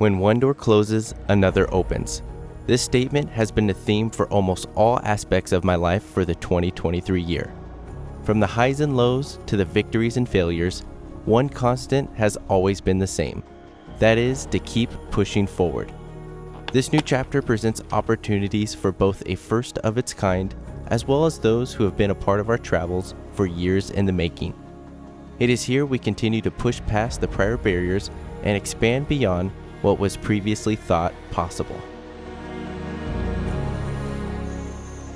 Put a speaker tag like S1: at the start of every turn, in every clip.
S1: When one door closes, another opens. This statement has been the theme for almost all aspects of my life for the 2023 year. From the highs and lows to the victories and failures, one constant has always been the same. That is to keep pushing forward. This new chapter presents opportunities for both a first of its kind, as well as those who have been a part of our travels for years in the making. It is here we continue to push past the prior barriers and expand beyond what was previously thought possible.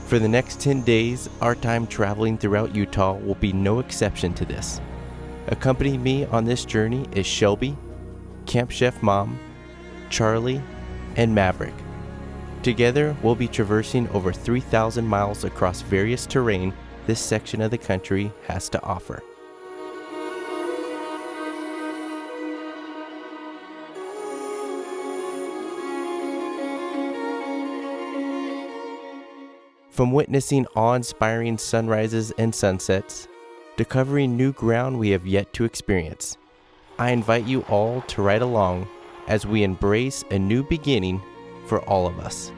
S1: For the next 10 days, our time traveling throughout Utah will be no exception to this. Accompanying me on this journey is Shelby, Camp Chef Mom, Charlie, and Maverick. Together, we'll be traversing over 3,000 miles across various terrain this section of the country has to offer. From witnessing awe-inspiring sunrises and sunsets, to covering new ground we have yet to experience, I invite you all to ride along as we embrace a new beginning for all of us.